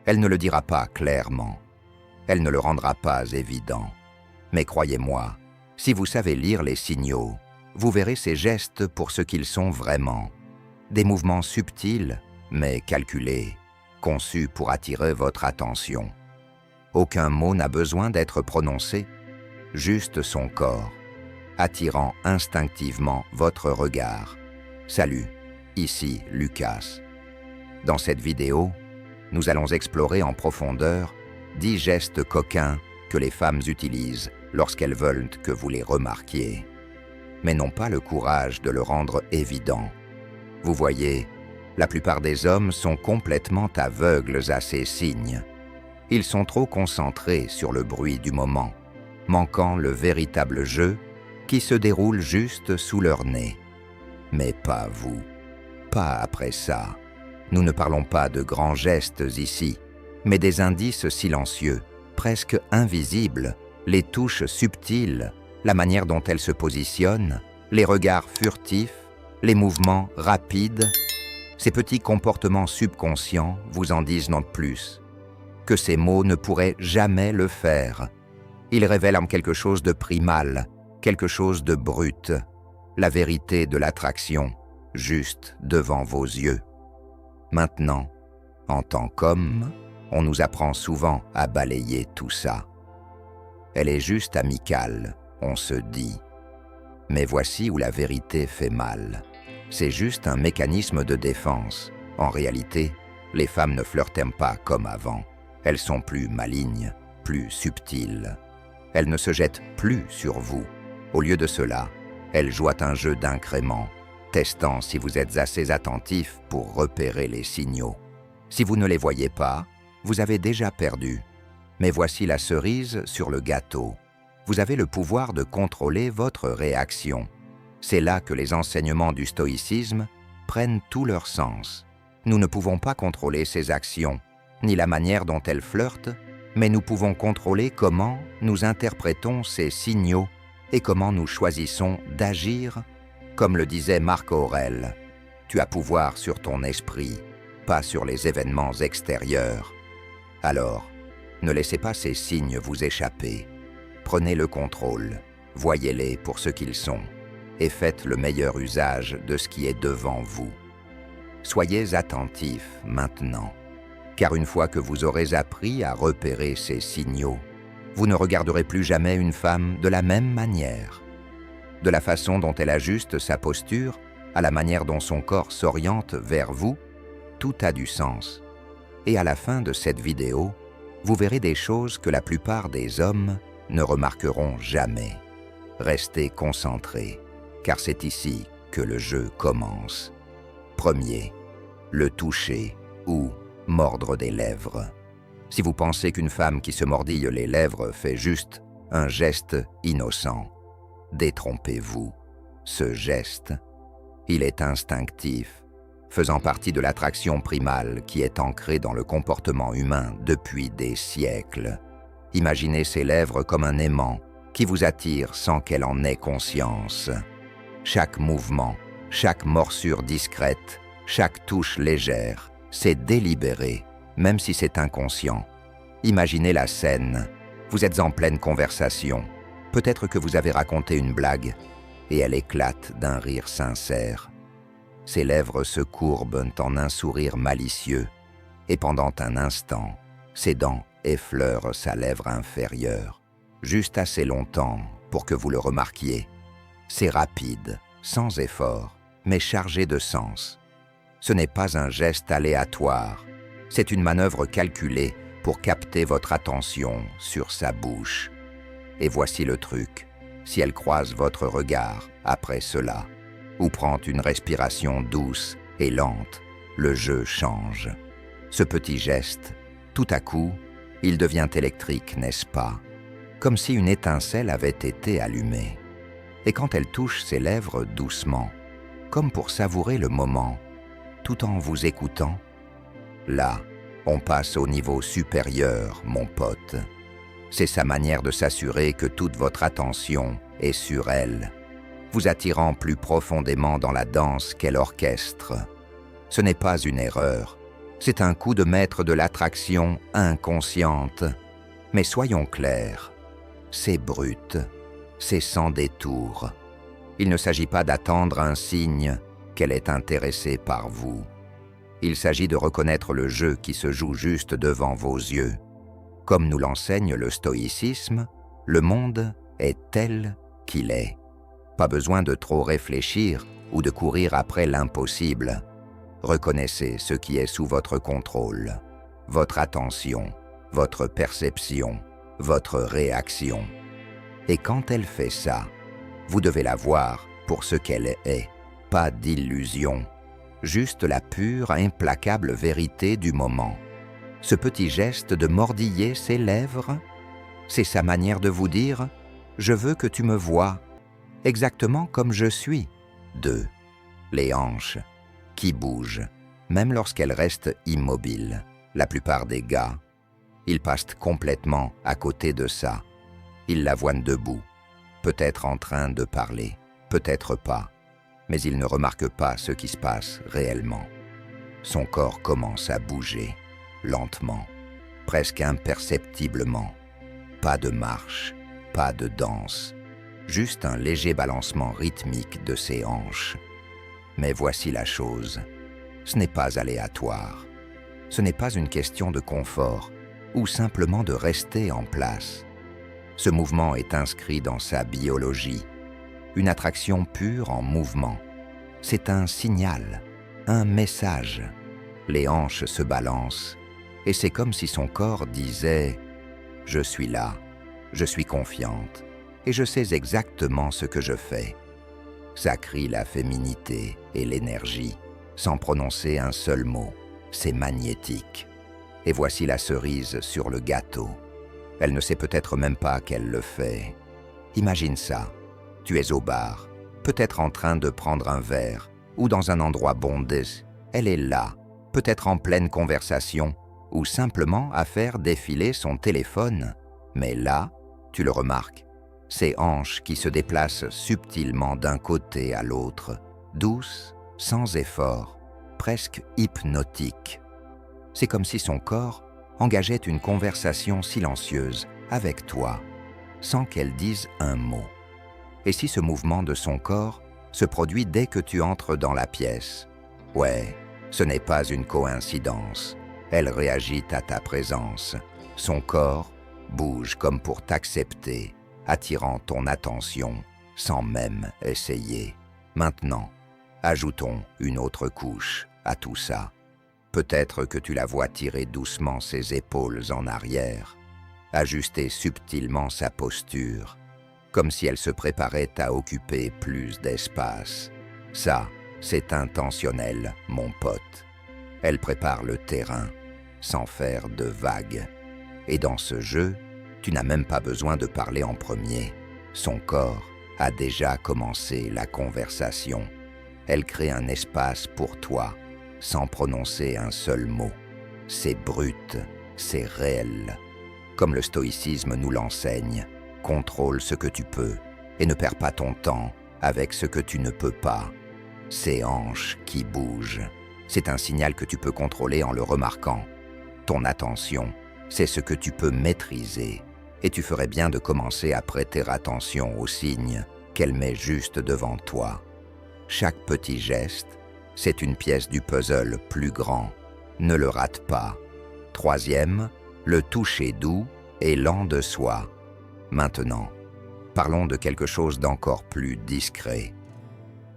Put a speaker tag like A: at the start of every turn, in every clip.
A: Elle ne le dira pas clairement. Elle ne le rendra pas évident. Mais croyez-moi, si vous savez lire les signaux, vous verrez ces gestes pour ce qu'ils sont vraiment. Des mouvements subtils, mais calculés, conçus pour attirer votre attention. Aucun mot n'a besoin d'être prononcé, juste son corps, attirant instinctivement votre regard. Salut, ici Lucas. Dans cette vidéo, nous allons explorer en profondeur 10 gestes coquins que les femmes utilisent lorsqu'elles veulent que vous les remarquiez, mais n'ont pas le courage de le rendre évident. Vous voyez, la plupart des hommes sont complètement aveugles à ces signes. Ils sont trop concentrés sur le bruit du moment, manquant le véritable jeu qui se déroule juste sous leur nez. Mais pas vous, pas après ça. Nous ne parlons pas de grands gestes ici, mais des indices silencieux, presque invisibles, les touches subtiles, la manière dont elles se positionnent, les regards furtifs, les mouvements rapides. Ces petits comportements subconscients vous en disent non plus, que ces mots ne pourraient jamais le faire. Ils révèlent en quelque chose de primal, quelque chose de brut, la vérité de l'attraction, juste devant vos yeux. Maintenant, en tant qu'homme, on nous apprend souvent à balayer tout ça. Elle est juste amicale, on se dit. Mais voici où la vérité fait mal. C'est juste un mécanisme de défense. En réalité, les femmes ne flirtent pas comme avant. Elles sont plus malignes, plus subtiles. Elles ne se jettent plus sur vous. Au lieu de cela, elles jouent un jeu d'incrément, testant si vous êtes assez attentif pour repérer les signaux. Si vous ne les voyez pas, vous avez déjà perdu. Mais voici la cerise sur le gâteau. Vous avez le pouvoir de contrôler votre réaction. C'est là que les enseignements du stoïcisme prennent tout leur sens. Nous ne pouvons pas contrôler ses actions, ni la manière dont elles flirtent, mais nous pouvons contrôler comment nous interprétons ces signaux et comment nous choisissons d'agir. Comme le disait Marc Aurèle, tu as pouvoir sur ton esprit, pas sur les événements extérieurs. Alors, ne laissez pas ces signes vous échapper. Prenez le contrôle, voyez-les pour ce qu'ils sont, et faites le meilleur usage de ce qui est devant vous. Soyez attentifs maintenant, car une fois que vous aurez appris à repérer ces signaux, vous ne regarderez plus jamais une femme de la même manière. De la façon dont elle ajuste sa posture, à la manière dont son corps s'oriente vers vous, tout a du sens. Et à la fin de cette vidéo, vous verrez des choses que la plupart des hommes ne remarqueront jamais. Restez concentrés, car c'est ici que le jeu commence. Premier, le toucher ou mordre des lèvres. Si vous pensez qu'une femme qui se mordille les lèvres fait juste un geste innocent, détrompez-vous. Ce geste, il est instinctif, faisant partie de l'attraction primale qui est ancrée dans le comportement humain depuis des siècles. Imaginez ces lèvres comme un aimant qui vous attire sans qu'elle en ait conscience. Chaque mouvement, chaque morsure discrète, chaque touche légère, c'est délibéré, même si c'est inconscient. Imaginez la scène. Vous êtes en pleine conversation. Peut-être que vous avez raconté une blague, et elle éclate d'un rire sincère. Ses lèvres se courbent en un sourire malicieux, et pendant un instant, ses dents effleurent sa lèvre inférieure, juste assez longtemps pour que vous le remarquiez. C'est rapide, sans effort, mais chargé de sens. Ce n'est pas un geste aléatoire, c'est une manœuvre calculée pour capter votre attention sur sa bouche. Et voici le truc, si elle croise votre regard après cela, ou prend une respiration douce et lente, le jeu change. Ce petit geste, tout à coup, il devient électrique, n'est-ce pas? Comme si une étincelle avait été allumée. Et quand elle touche ses lèvres doucement, comme pour savourer le moment, tout en vous écoutant, là, on passe au niveau supérieur, mon pote. C'est sa manière de s'assurer que toute votre attention est sur elle, vous attirant plus profondément dans la danse qu'elle orchestre. Ce n'est pas une erreur, C'est un coup de maître de l'attraction inconsciente. Mais soyons clairs, c'est brut, c'est sans détour. Il ne s'agit pas d'attendre un signe qu'elle est intéressée par vous. Il s'agit de reconnaître le jeu qui se joue juste devant vos yeux. Comme nous l'enseigne le stoïcisme, le monde est tel qu'il est. Pas besoin de trop réfléchir ou de courir après l'impossible. Reconnaissez ce qui est sous votre contrôle, votre attention, votre perception, votre réaction. Et quand elle fait ça, vous devez la voir pour ce qu'elle est, pas d'illusion, juste la pure, implacable vérité du moment. Ce petit geste de mordiller ses lèvres, c'est sa manière de vous dire « Je veux que tu me vois, exactement comme je suis ». 2. Les hanches, qui bougent, même lorsqu'elles restent immobiles. La plupart des gars, ils passent complètement à côté de ça. Ils la voient debout, peut-être en train de parler, peut-être pas, mais ils ne remarquent pas ce qui se passe réellement. Son corps commence à bouger, lentement, presque imperceptiblement. Pas de marche, pas de danse, juste un léger balancement rythmique de ses hanches. Mais voici la chose, ce n'est pas aléatoire. Ce n'est pas une question de confort ou simplement de rester en place. Ce mouvement est inscrit dans sa biologie, une attraction pure en mouvement. C'est un signal, un message. Les hanches se balancent et c'est comme si son corps disait « Je suis là, je suis confiante et je sais exactement ce que je fais ». Ça crie la féminité et l'énergie, sans prononcer un seul mot. C'est magnétique. Et voici la cerise sur le gâteau. Elle ne sait peut-être même pas qu'elle le fait. Imagine ça. Tu es au bar, peut-être en train de prendre un verre, ou dans un endroit bondé. Elle est là, peut-être en pleine conversation, ou simplement à faire défiler son téléphone. Mais là, tu le remarques, ses hanches qui se déplacent subtilement d'un côté à l'autre, douces, sans effort, presque hypnotiques. C'est comme si son corps engageait une conversation silencieuse avec toi, sans qu'elle dise un mot. Et si ce mouvement de son corps se produit dès que tu entres dans la pièce? Ouais, ce n'est pas une coïncidence. Elle réagit à ta présence. Son corps bouge comme pour t'accepter, attirant ton attention sans même essayer. Maintenant, ajoutons une autre couche à tout ça. Peut-être que tu la vois tirer doucement ses épaules en arrière, ajuster subtilement sa posture, comme si elle se préparait à occuper plus d'espace. Ça, c'est intentionnel, mon pote. Elle prépare le terrain, sans faire de vagues. Et dans ce jeu, tu n'as même pas besoin de parler en premier. Son corps a déjà commencé la conversation. Elle crée un espace pour toi, sans prononcer un seul mot. C'est brut, c'est réel. Comme le stoïcisme nous l'enseigne, contrôle ce que tu peux et ne perds pas ton temps avec ce que tu ne peux pas. Ces hanches qui bougent, c'est un signal que tu peux contrôler en le remarquant. Ton attention, c'est ce que tu peux maîtriser. Et tu ferais bien de commencer à prêter attention aux signes qu'elle met juste devant toi. Chaque petit geste, c'est une pièce du puzzle plus grand. Ne le rate pas. 3e, le toucher doux et lent de soi. Maintenant, parlons de quelque chose d'encore plus discret.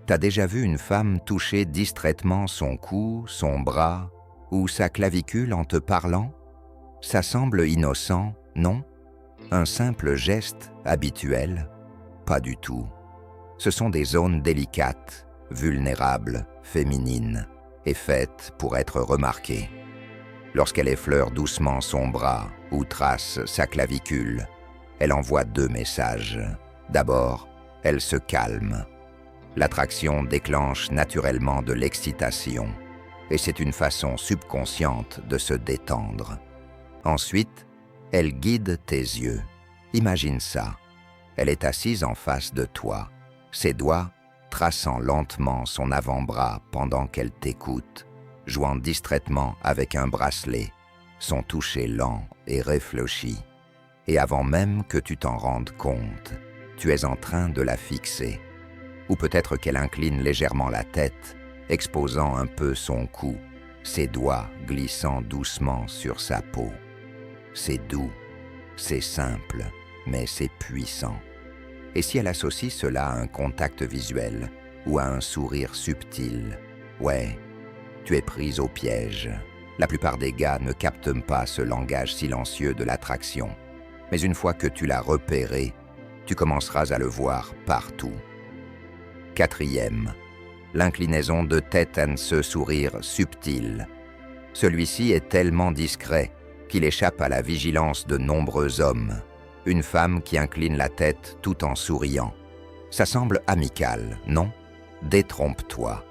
A: T'as déjà vu une femme toucher distraitement son cou, son bras ou sa clavicule en te parlant? Ça semble innocent, non? Un simple geste habituel? Pas du tout. Ce sont des zones délicates, vulnérables, féminines, et faites pour être remarquées. Lorsqu'elle effleure doucement son bras ou trace sa clavicule, elle envoie 2 messages. D'abord, elle se calme. L'attraction déclenche naturellement de l'excitation, et c'est une façon subconsciente de se détendre. Ensuite, elle guide tes yeux. Imagine ça. Elle est assise en face de toi, ses doigts traçant lentement son avant-bras pendant qu'elle t'écoute. jouant distraitement avec un bracelet, son toucher lent et réfléchi. Et avant même que tu t'en rendes compte, tu es en train de la fixer. Ou peut-être qu'elle incline légèrement la tête, exposant un peu son cou, ses doigts glissant doucement sur sa peau. C'est doux, c'est simple, mais c'est puissant. Et si elle associe cela à un contact visuel ou à un sourire subtil, ouais, tu es prise au piège. La plupart des gars ne captent pas ce langage silencieux de l'attraction. Mais une fois que tu l'as repéré, tu commenceras à le voir partout. 4e, l'inclinaison de tête et ce sourire subtil. Celui-ci est tellement discret qu'il échappe à la vigilance de nombreux hommes. Une femme qui incline la tête tout en souriant. Ça semble amical, non? Détrompe-toi.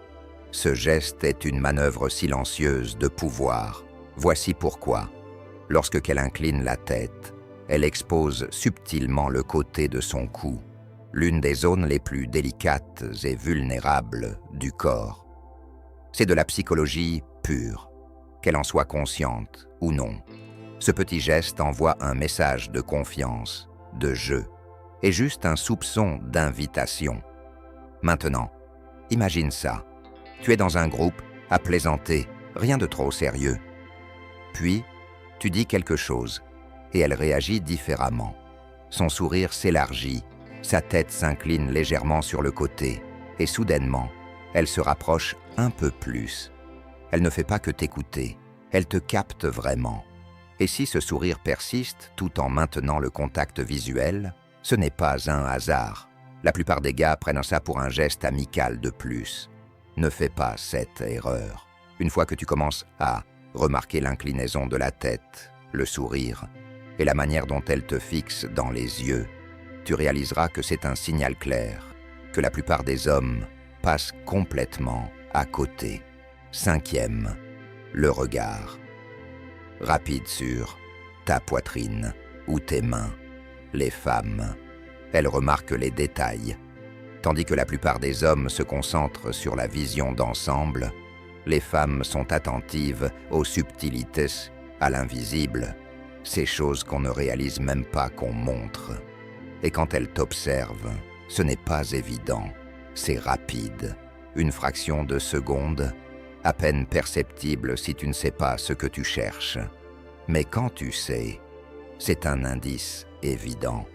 A: Ce geste est une manœuvre silencieuse de pouvoir. Voici pourquoi. Lorsque qu'elle incline la tête, elle expose subtilement le côté de son cou, l'une des zones les plus délicates et vulnérables du corps. C'est de la psychologie pure, qu'elle en soit consciente ou non. Ce petit geste envoie un message de confiance, de jeu, et juste un soupçon d'invitation. Maintenant, imagine ça. Tu es dans un groupe, à plaisanter, rien de trop sérieux. Puis, tu dis quelque chose, et elle réagit différemment. Son sourire s'élargit, sa tête s'incline légèrement sur le côté, et soudainement, elle se rapproche un peu plus. Elle ne fait pas que t'écouter, elle te capte vraiment. Et si ce sourire persiste tout en maintenant le contact visuel, ce n'est pas un hasard. La plupart des gars prennent ça pour un geste amical de plus. Ne fais pas cette erreur. Une fois que tu commences à remarquer l'inclinaison de la tête, le sourire et la manière dont elle te fixe dans les yeux, tu réaliseras que c'est un signal clair, que la plupart des hommes passent complètement à côté. 5e, le regard. Rapide sur ta poitrine ou tes mains. Les femmes, elles remarquent les détails. Tandis que la plupart des hommes se concentrent sur la vision d'ensemble, les femmes sont attentives aux subtilités, à l'invisible, ces choses qu'on ne réalise même pas qu'on montre. Et quand elles t'observent, ce n'est pas évident, c'est rapide, une fraction de seconde, à peine perceptible si tu ne sais pas ce que tu cherches. Mais quand tu sais, c'est un indice évident.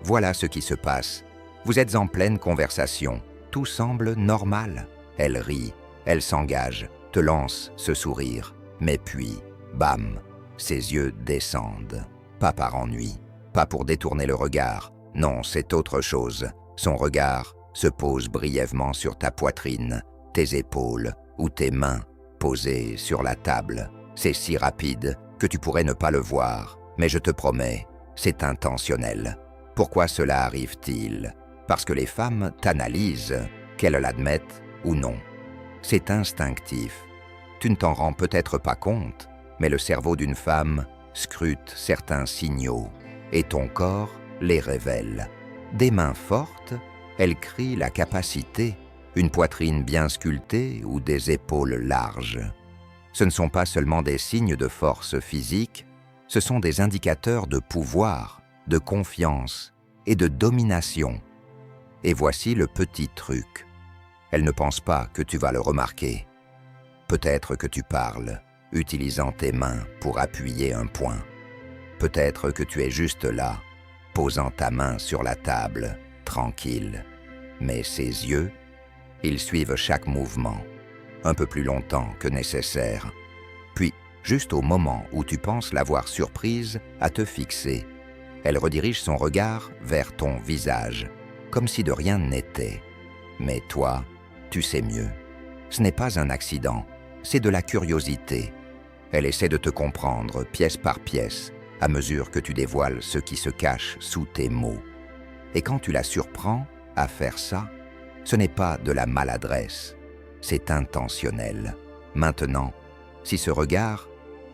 A: Voilà ce qui se passe. Vous êtes en pleine conversation, tout semble normal. Elle rit, elle s'engage, te lance ce sourire. Mais puis, bam, ses yeux descendent. Pas par ennui, pas pour détourner le regard. Non, c'est autre chose. Son regard se pose brièvement sur ta poitrine, tes épaules ou tes mains posées sur la table. C'est si rapide que tu pourrais ne pas le voir. Mais je te promets, c'est intentionnel. Pourquoi cela arrive-t-il ? Parce que les femmes t'analysent, qu'elles l'admettent ou non. C'est instinctif. Tu ne t'en rends peut-être pas compte, mais le cerveau d'une femme scrute certains signaux et ton corps les révèle. Des mains fortes, elles crient la capacité, une poitrine bien sculptée ou des épaules larges. Ce ne sont pas seulement des signes de force physique, ce sont des indicateurs de pouvoir, de confiance et de domination. Et voici le petit truc. Elle ne pense pas que tu vas le remarquer. Peut-être que tu parles, utilisant tes mains pour appuyer un point. Peut-être que tu es juste là, posant ta main sur la table, tranquille. Mais ses yeux, ils suivent chaque mouvement, un peu plus longtemps que nécessaire. Puis, juste au moment où tu penses l'avoir surprise à te fixer, elle redirige son regard vers ton visage, comme si de rien n'était. Mais toi, tu sais mieux. Ce n'est pas un accident, c'est de la curiosité. Elle essaie de te comprendre pièce par pièce, à mesure que tu dévoiles ce qui se cache sous tes mots. Et quand tu la surprends à faire ça, ce n'est pas de la maladresse, c'est intentionnel. Maintenant, si ce regard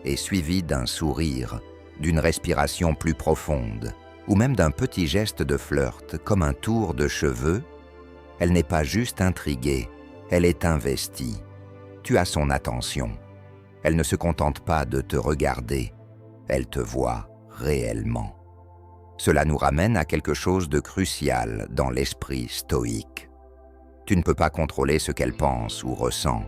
A: est suivi d'un sourire, d'une respiration plus profonde, ou même d'un petit geste de flirt comme un tour de cheveux, elle n'est pas juste intriguée, elle est investie. tu as son attention. Elle ne se contente pas de te regarder, elle te voit réellement. Cela nous ramène à quelque chose de crucial dans l'esprit stoïque. Tu ne peux pas contrôler ce qu'elle pense ou ressent,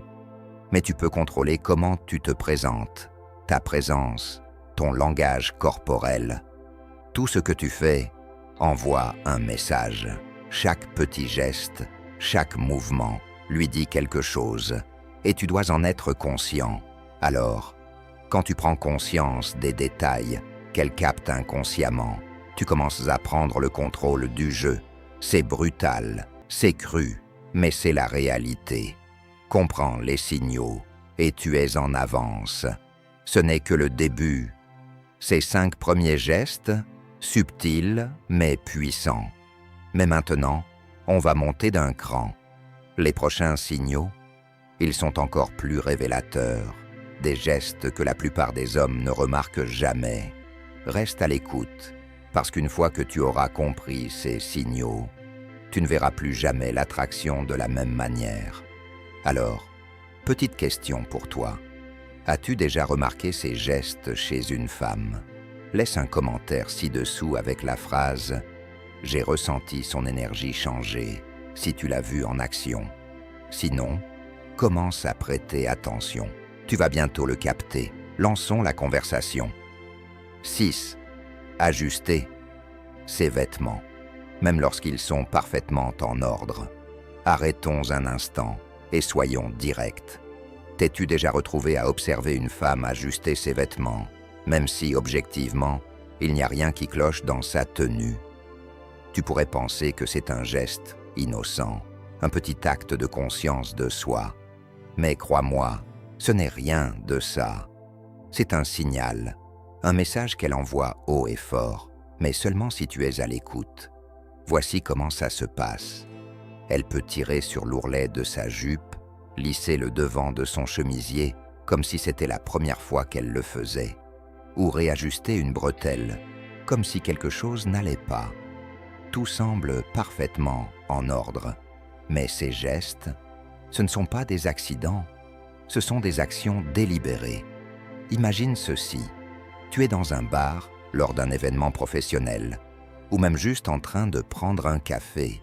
A: mais tu peux contrôler comment tu te présentes, ta présence, ton langage corporel. Tout ce que tu fais envoie un message. Chaque petit geste, chaque mouvement lui dit quelque chose, et tu dois en être conscient. Alors, quand tu prends conscience des détails qu'elle capte inconsciemment, tu commences à prendre le contrôle du jeu. C'est brutal, c'est cru, mais c'est la réalité. Comprends les signaux et tu es en avance. Ce n'est que le début. Ces 5 premiers gestes, subtils mais puissants. Mais maintenant, on va monter d'un cran. Les prochains signaux, ils sont encore plus révélateurs. Des gestes que la plupart des hommes ne remarquent jamais. Reste à l'écoute, parce qu'une fois que tu auras compris ces signaux, tu ne verras plus jamais l'attraction de la même manière. Alors, petite question pour toi. As-tu déjà remarqué ces gestes chez une femme? Laisse un commentaire ci-dessous avec la phrase « J'ai ressenti son énergie changer » si tu l'as vue en action. Sinon, commence à prêter attention. Tu vas bientôt le capter. Lançons la conversation. 6. Ajuster ses vêtements, même lorsqu'ils sont parfaitement en ordre. Arrêtons un instant et soyons directs. T'es-tu déjà retrouvé à observer une femme ajuster ses vêtements, même si, objectivement, il n'y a rien qui cloche dans sa tenue? Tu pourrais penser que c'est un geste innocent, un petit acte de conscience de soi. Mais crois-moi, ce n'est rien de ça. C'est un signal, un message qu'elle envoie haut et fort, mais seulement si tu es à l'écoute. Voici comment ça se passe. Elle peut tirer sur l'ourlet de sa jupe, lisser le devant de son chemisier, comme si c'était la première fois qu'elle le faisait, ou réajuster une bretelle, comme si quelque chose n'allait pas. Tout semble parfaitement en ordre, mais ces gestes, ce ne sont pas des accidents, ce sont des actions délibérées. Imagine ceci, tu es dans un bar lors d'un événement professionnel, ou même juste en train de prendre un café.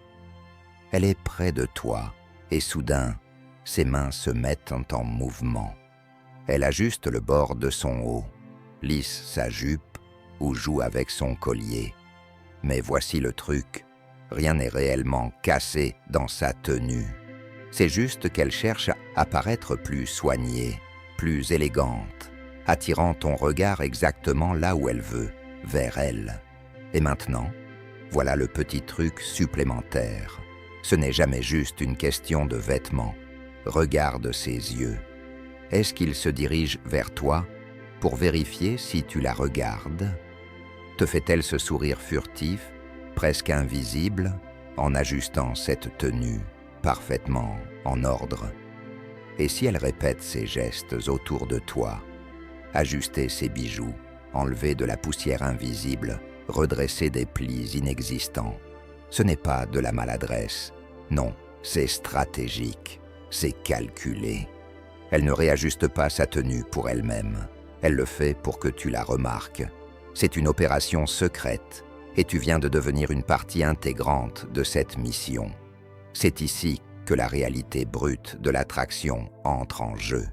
A: Elle est près de toi, et soudain, ses mains se mettent en mouvement. Elle ajuste le bord de son haut, lisse sa jupe ou joue avec son collier. Mais voici le truc, rien n'est réellement cassé dans sa tenue. C'est juste qu'elle cherche à paraître plus soignée, plus élégante, attirant ton regard exactement là où elle veut, vers elle. Et maintenant, voilà le petit truc supplémentaire. Ce n'est jamais juste une question de vêtements. Regarde ses yeux. Est-ce qu'il se dirige vers toi pour vérifier si tu la regardes? Te fait-elle ce sourire furtif, presque invisible, en ajustant cette tenue parfaitement en ordre? Et si elle répète ces gestes autour de toi, ajuster ses bijoux, enlever de la poussière invisible, redresser des plis inexistants, ce n'est pas de la maladresse, non, c'est stratégique, c'est calculé. Elle ne réajuste pas sa tenue pour elle-même, elle le fait pour que tu la remarques. C'est une opération secrète et tu viens de devenir une partie intégrante de cette mission. C'est ici que la réalité brute de l'attraction entre en jeu.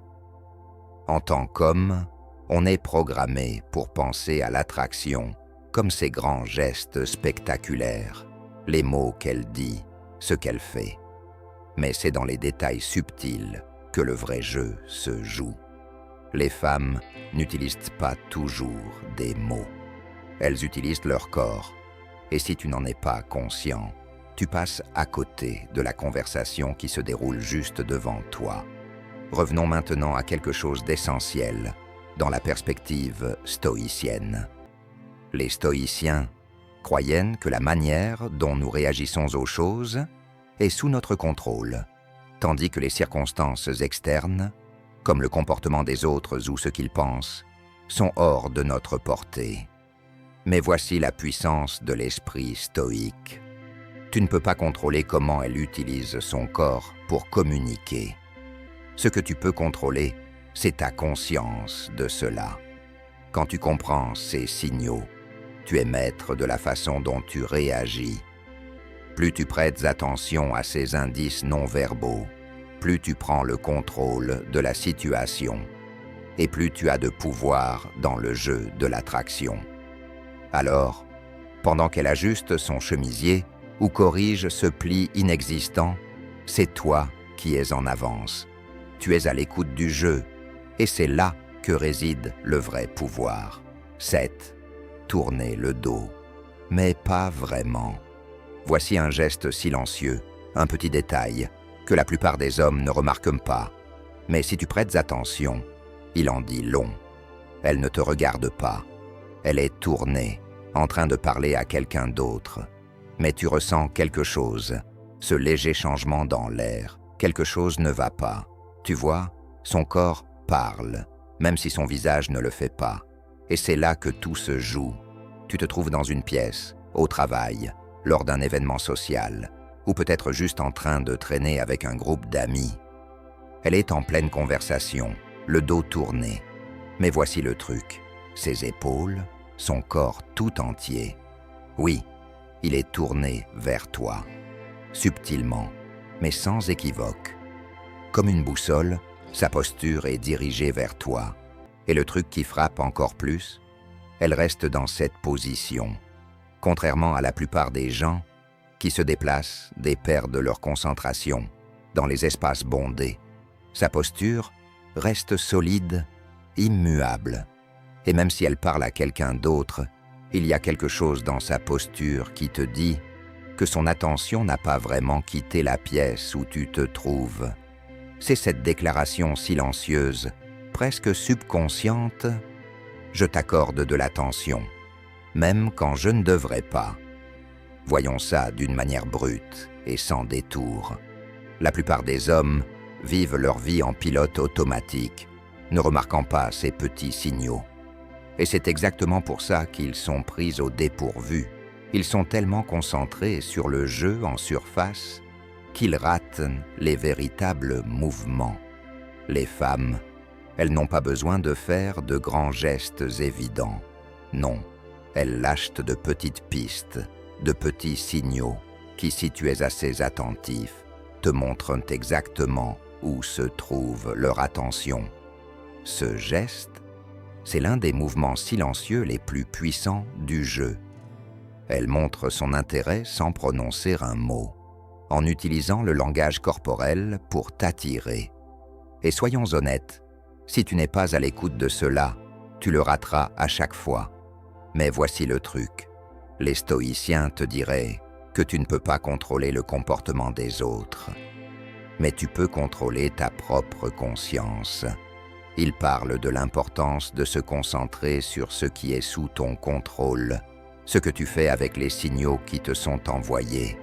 A: En tant qu'homme, on est programmé pour penser à l'attraction comme ces grands gestes spectaculaires, les mots qu'elle dit, ce qu'elle fait. Mais c'est dans les détails subtils que le vrai jeu se joue. Les femmes n'utilisent pas toujours des mots. Elles utilisent leur corps. Et si tu n'en es pas conscient, tu passes à côté de la conversation qui se déroule juste devant toi. Revenons maintenant à quelque chose d'essentiel dans la perspective stoïcienne. Les stoïciens croyaient que la manière dont nous réagissons aux choses est sous notre contrôle, tandis que les circonstances externes, comme le comportement des autres ou ce qu'ils pensent, sont hors de notre portée. Mais voici la puissance de l'esprit stoïque. Tu ne peux pas contrôler comment elle utilise son corps pour communiquer. Ce que tu peux contrôler, c'est ta conscience de cela. Quand tu comprends ces signaux, tu es maître de la façon dont tu réagis. Plus tu prêtes attention à ces indices non-verbaux, plus tu prends le contrôle de la situation et plus tu as de pouvoir dans le jeu de l'attraction. Alors, pendant qu'elle ajuste son chemisier ou corrige ce pli inexistant, c'est toi qui es en avance. Tu es à l'écoute du jeu et c'est là que réside le vrai pouvoir. 7. Tourner le dos. Mais pas vraiment. Voici un geste silencieux, un petit détail, que la plupart des hommes ne remarquent pas. Mais si tu prêtes attention, il en dit long. Elle ne te regarde pas. Elle est tournée, en train de parler à quelqu'un d'autre. Mais tu ressens quelque chose, ce léger changement dans l'air. Quelque chose ne va pas. Tu vois, son corps parle, même si son visage ne le fait pas. Et c'est là que tout se joue. Tu te trouves dans une pièce, au travail, lors d'un événement social, ou peut-être juste en train de traîner avec un groupe d'amis. Elle est en pleine conversation, le dos tourné. Mais voici le truc, ses épaules, son corps tout entier. Oui, il est tourné vers toi, subtilement, mais sans équivoque. Comme une boussole, sa posture est dirigée vers toi. Et le truc qui frappe encore plus, elle reste dans cette position. Contrairement à la plupart des gens qui se déplacent, perdent leur concentration dans les espaces bondés. Sa posture reste solide, immuable. Et même si elle parle à quelqu'un d'autre, il y a quelque chose dans sa posture qui te dit que son attention n'a pas vraiment quitté la pièce où tu te trouves. C'est cette déclaration silencieuse, presque subconsciente, « Je t'accorde de l'attention, même quand je ne devrais pas ». Voyons ça d'une manière brute et sans détour. La plupart des hommes vivent leur vie en pilote automatique, ne remarquant pas ces petits signaux. Et c'est exactement pour ça qu'ils sont pris au dépourvu. Ils sont tellement concentrés sur le jeu en surface qu'ils ratent les véritables mouvements. Les femmes, elles n'ont pas besoin de faire de grands gestes évidents. Non, elles lâchent de petites pistes, de petits signaux qui, si tu es assez attentif, te montrent exactement où se trouve leur attention. Ce geste, c'est l'un des mouvements silencieux les plus puissants du jeu. Elle montre son intérêt sans prononcer un mot, en utilisant le langage corporel pour t'attirer. Et soyons honnêtes, si tu n'es pas à l'écoute de cela, tu le rateras à chaque fois. Mais voici le truc. Les stoïciens te diraient que tu ne peux pas contrôler le comportement des autres. Mais tu peux contrôler ta propre conscience. Ils parlent de l'importance de se concentrer sur ce qui est sous ton contrôle, ce que tu fais avec les signaux qui te sont envoyés.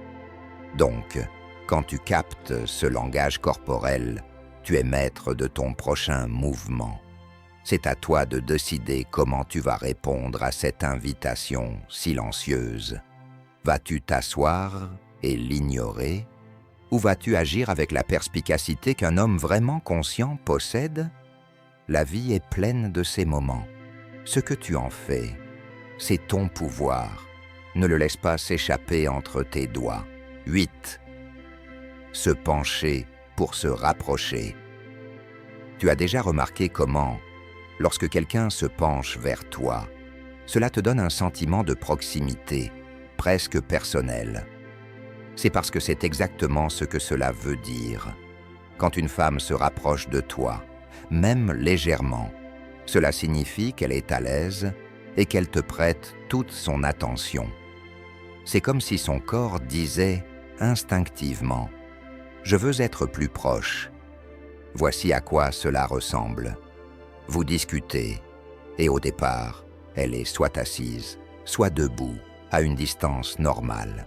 A: Donc, quand tu captes ce langage corporel, tu es maître de ton prochain mouvement. C'est à toi de décider comment tu vas répondre à cette invitation silencieuse. Vas-tu t'asseoir et l'ignorer? Ou vas-tu agir avec la perspicacité qu'un homme vraiment conscient possède? La vie est pleine de ces moments. Ce que tu en fais, c'est ton pouvoir. Ne le laisse pas s'échapper entre tes doigts. 8. Se pencher pour se rapprocher. Tu as déjà remarqué comment, lorsque quelqu'un se penche vers toi, cela te donne un sentiment de proximité, presque personnel. C'est parce que c'est exactement ce que cela veut dire. Quand une femme se rapproche de toi, même légèrement, cela signifie qu'elle est à l'aise et qu'elle te prête toute son attention. C'est comme si son corps disait instinctivement « Je veux être plus proche ». Voici à quoi cela ressemble. Vous discutez, et au départ, elle est soit assise, soit debout, à une distance normale.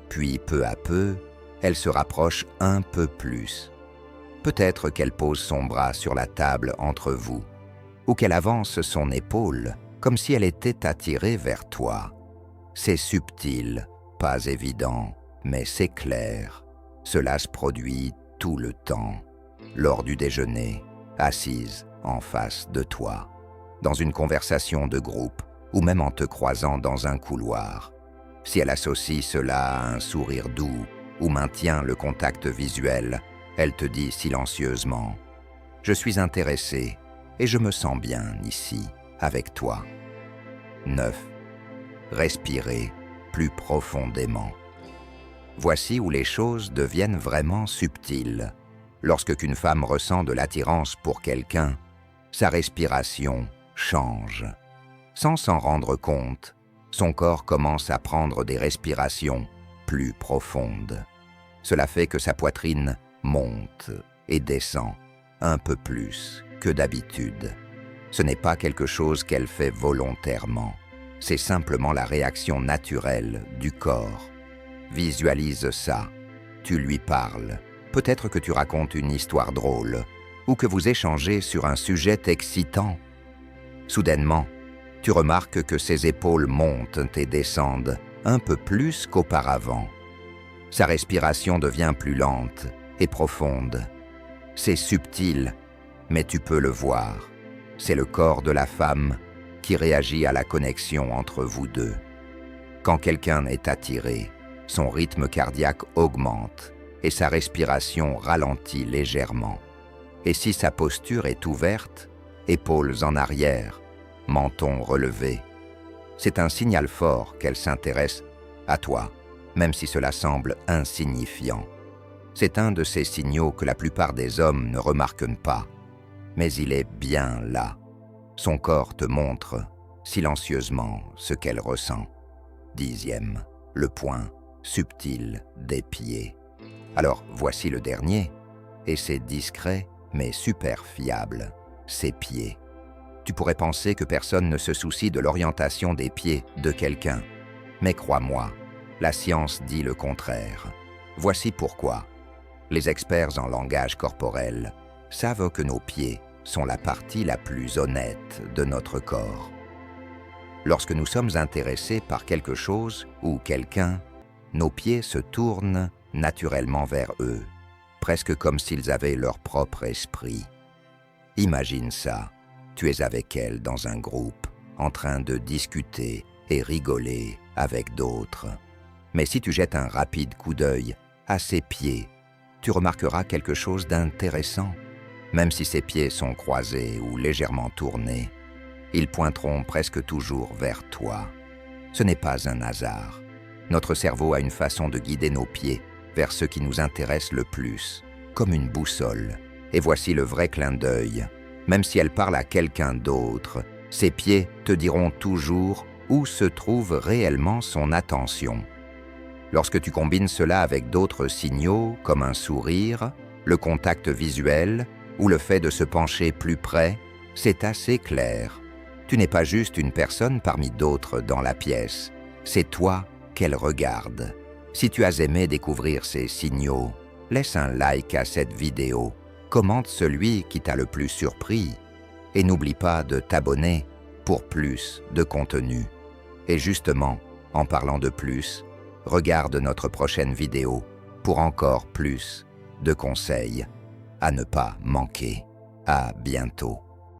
A: Puis, peu à peu, elle se rapproche un peu plus. Peut-être qu'elle pose son bras sur la table entre vous, ou qu'elle avance son épaule, comme si elle était attirée vers toi. C'est subtil, pas évident, mais c'est clair. Cela se produit tout le temps. lors du déjeuner, assise en face de toi, dans une conversation de groupe ou même en te croisant dans un couloir. Si elle associe cela à un sourire doux ou maintient le contact visuel, elle te dit silencieusement « Je suis intéressé et je me sens bien ici, avec toi. » 9. Respirer plus profondément. Voici où les choses deviennent vraiment subtiles. Lorsque qu'une femme ressent de l'attirance pour quelqu'un, sa respiration change. Sans s'en rendre compte, son corps commence à prendre des respirations plus profondes. Cela fait que sa poitrine monte et descend un peu plus que d'habitude. Ce n'est pas quelque chose qu'elle fait volontairement. C'est simplement la réaction naturelle du corps. Visualise ça. Tu lui parles. Peut-être que tu racontes une histoire drôle ou que vous échangez sur un sujet excitant. Soudainement, tu remarques que ses épaules montent et descendent un peu plus qu'auparavant. Sa respiration devient plus lente et profonde. C'est subtil, mais tu peux le voir. C'est le corps de la femme qui réagit à la connexion entre vous deux. Quand quelqu'un est attiré, son rythme cardiaque augmente et sa respiration ralentit légèrement. Et si sa posture est ouverte, épaules en arrière, menton relevé, c'est un signal fort qu'elle s'intéresse à toi, même si cela semble insignifiant. C'est un de ces signaux que la plupart des hommes ne remarquent pas, mais il est bien là. Son corps te montre silencieusement ce qu'elle ressent. 10e, le point subtil des pieds. Alors voici le dernier, et c'est discret mais super fiable, ses pieds. Tu pourrais penser que personne ne se soucie de l'orientation des pieds de quelqu'un, mais crois-moi, la science dit le contraire. Voici pourquoi. Les experts en langage corporel savent que nos pieds sont la partie la plus honnête de notre corps. Lorsque nous sommes intéressés par quelque chose ou quelqu'un, nos pieds se tournent naturellement vers eux, presque comme s'ils avaient leur propre esprit. Imagine ça, tu es avec elle dans un groupe, en train de discuter et rigoler avec d'autres. Mais si tu jettes un rapide coup d'œil à ses pieds, tu remarqueras quelque chose d'intéressant. Même si ses pieds sont croisés ou légèrement tournés, ils pointeront presque toujours vers toi. Ce n'est pas un hasard. Notre cerveau a une façon de guider nos pieds vers ce qui nous intéresse le plus, comme une boussole. Et voici le vrai clin d'œil. Même si elle parle à quelqu'un d'autre, ses pieds te diront toujours où se trouve réellement son attention. Lorsque tu combines cela avec d'autres signaux, comme un sourire, le contact visuel ou le fait de se pencher plus près, c'est assez clair. Tu n'es pas juste une personne parmi d'autres dans la pièce, c'est toi qu'elle regarde. Si tu as aimé découvrir ces signaux, laisse un like à cette vidéo, commente celui qui t'a le plus surpris et n'oublie pas de t'abonner pour plus de contenu. Et justement, en parlant de plus, regarde notre prochaine vidéo pour encore plus de conseils à ne pas manquer. À bientôt.